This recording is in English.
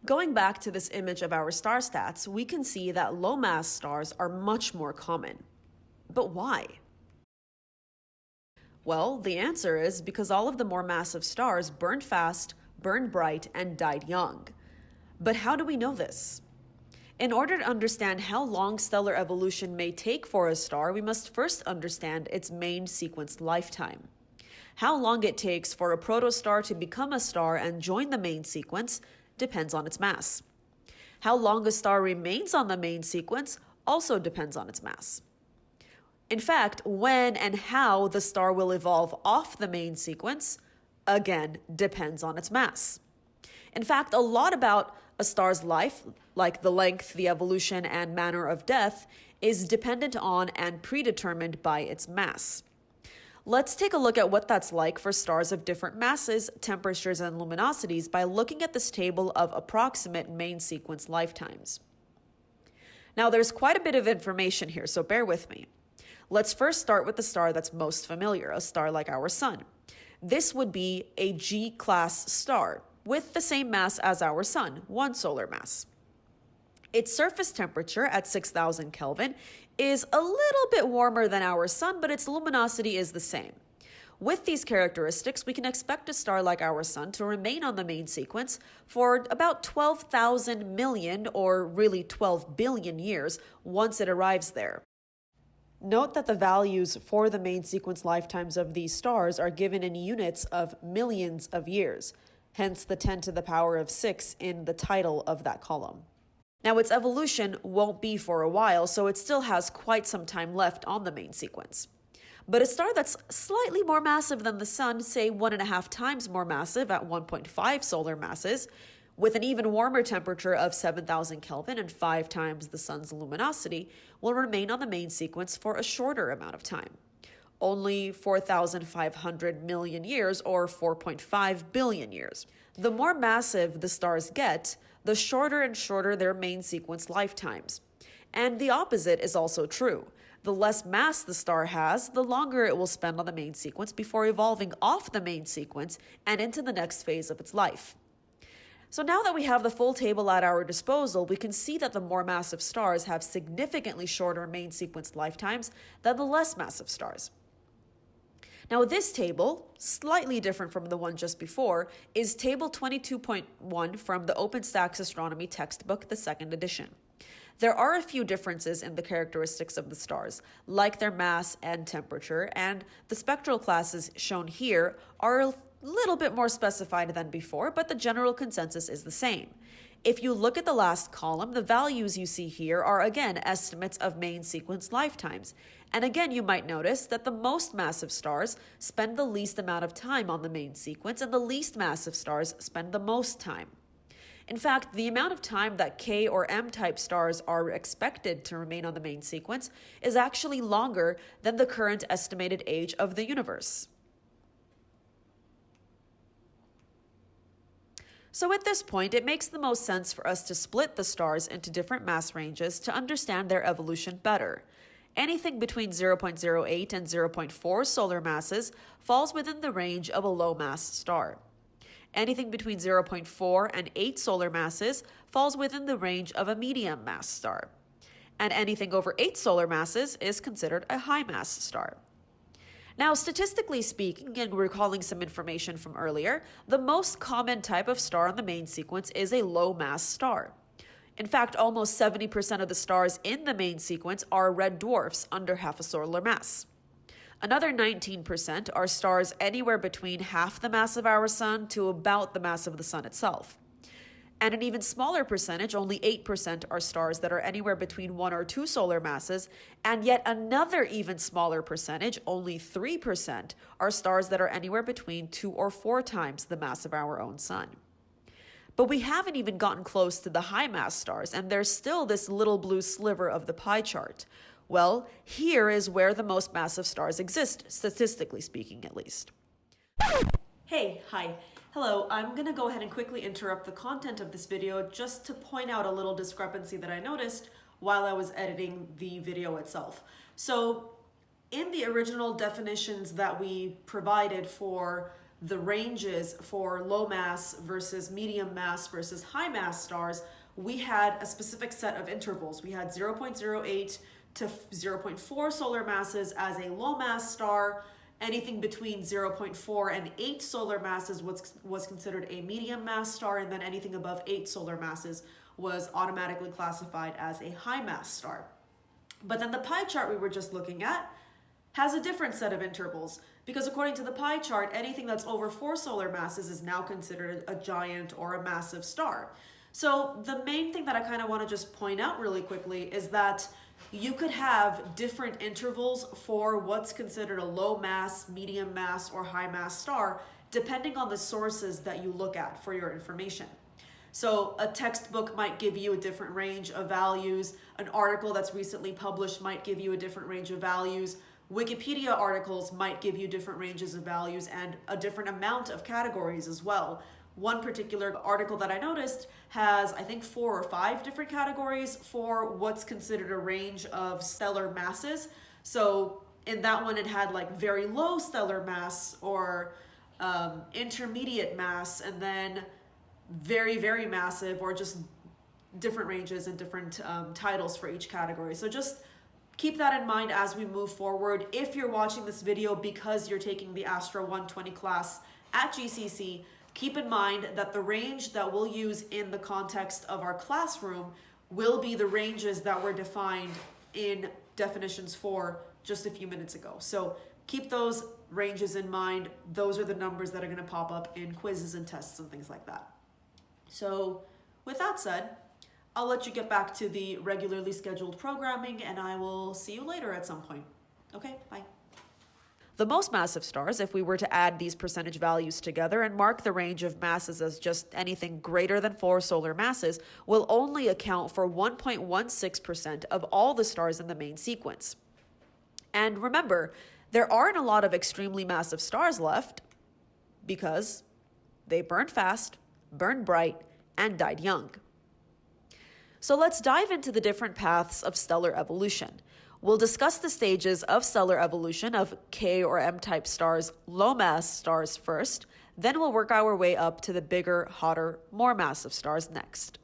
Going back to this image of our star stats, we can see that low-mass stars are much more common. But why? Well, the answer is because all of the more massive stars burned fast, burned bright, and died young. But how do we know this? In order to understand how long stellar evolution may take for a star, we must first understand its main sequence lifetime. How long it takes for a protostar to become a star and join the main sequence depends on its mass. How long a star remains on the main sequence also depends on its mass. In fact, when and how the star will evolve off the main sequence, again, depends on its mass. In fact, a lot about a star's life, like the length, the evolution, and manner of death, is dependent on and predetermined by its mass. Let's take a look at what that's like for stars of different masses, temperatures, and luminosities by looking at this table of approximate main sequence lifetimes. Now, there's quite a bit of information here, so bear with me. Let's first start with the star that's most familiar, a star like our Sun. This would be a G-class star with the same mass as our Sun, 1 solar mass. Its surface temperature at 6,000 Kelvin is a little bit warmer than our Sun, but its luminosity is the same. With these characteristics, we can expect a star like our Sun to remain on the main sequence for about 12,000 million, or really 12 billion years, once it arrives there. Note that the values for the main sequence lifetimes of these stars are given in units of millions of years, hence the 10 to the power of 6 in the title of that column. Now, its evolution won't be for a while, so it still has quite some time left on the main sequence. But a star that's slightly more massive than the Sun, say 1.5 times more massive at 1.5 solar masses, with an even warmer temperature of 7,000 Kelvin and 5 times the Sun's luminosity, will remain on the main sequence for a shorter amount of time. Only 4,500 million years, or 4.5 billion years. The more massive the stars get, the shorter and shorter their main sequence lifetimes. And the opposite is also true. The less mass the star has, the longer it will spend on the main sequence before evolving off the main sequence and into the next phase of its life. So now that we have the full table at our disposal, we can see that the more massive stars have significantly shorter main sequence lifetimes than the less massive stars. Now, this table, slightly different from the one just before, is table 22.1 from the OpenStax Astronomy textbook, the second edition. There are a few differences in the characteristics of the stars, like their mass and temperature, and the spectral classes shown here are a little bit more specified than before, but the general consensus is the same. If you look at the last column, the values you see here are again estimates of main sequence lifetimes. And again, you might notice that the most massive stars spend the least amount of time on the main sequence, and the least massive stars spend the most time. In fact, the amount of time that K or M type stars are expected to remain on the main sequence is actually longer than the current estimated age of the universe. So at this point, it makes the most sense for us to split the stars into different mass ranges to understand their evolution better. Anything between 0.08 and 0.4 solar masses falls within the range of a low-mass star. Anything between 0.4 and 8 solar masses falls within the range of a medium-mass star. And anything over 8 solar masses is considered a high-mass star. Now, statistically speaking, and recalling some information from earlier, the most common type of star on the main sequence is a low-mass star. In fact, almost 70% of the stars in the main sequence are red dwarfs under half a solar mass. Another 19% are stars anywhere between half the mass of our Sun to about the mass of the Sun itself. And an even smaller percentage, only 8%, are stars that are anywhere between 1 or 2 solar masses, and yet another even smaller percentage, only 3%, are stars that are anywhere between 2 or 4 times the mass of our own Sun. But we haven't even gotten close to the high-mass stars, and there's still this little blue sliver of the pie chart. Well, here is where the most massive stars exist, statistically speaking at least. Hey, hi. Hello, I'm going to go ahead and quickly interrupt the content of this video just to point out a little discrepancy that I noticed while I was editing the video itself. So in the original definitions that we provided for the ranges for low mass versus medium mass versus high mass stars, we had a specific set of intervals. We had 0.08 to 0.4 solar masses as a low mass star. Anything between 0.4 and 8 solar masses was considered a medium mass star, and then anything above 8 solar masses was automatically classified as a high mass star. But then the pie chart we were just looking at has a different set of intervals, because according to the pie chart, anything that's over 4 solar masses is now considered a giant or a massive star. So the main thing that I kind of want to just point out really quickly is that you could have different intervals for what's considered a low mass, medium mass, or high mass star, depending on the sources that you look at for your information. So a textbook might give you a different range of values. An article that's recently published might give you a different range of values. Wikipedia articles might give you different ranges of values and a different amount of categories as well. One particular article that I noticed has, I think, 4 or 5 different categories for what's considered a range of stellar masses. So in that one, it had like very low stellar mass or intermediate mass, and then very, very massive, or just different ranges and different titles for each category. So just keep that in mind as we move forward. If you're watching this video because you're taking the Astro 120 class at GCC, keep in mind that the range that we'll use in the context of our classroom will be the ranges that were defined in definitions 4 just a few minutes ago. So keep those ranges in mind. Those are the numbers that are going to pop up in quizzes and tests and things like that. So with that said, I'll let you get back to the regularly scheduled programming, and I will see you later at some point. Okay, bye. The most massive stars, if we were to add these percentage values together and mark the range of masses as just anything greater than 4 solar masses, will only account for 1.16% of all the stars in the main sequence. And remember, there aren't a lot of extremely massive stars left because they burned fast, burned bright, and died young. So let's dive into the different paths of stellar evolution. We'll discuss the stages of stellar evolution of K or M-type stars, low mass stars first, then we'll work our way up to the bigger, hotter, more massive stars next.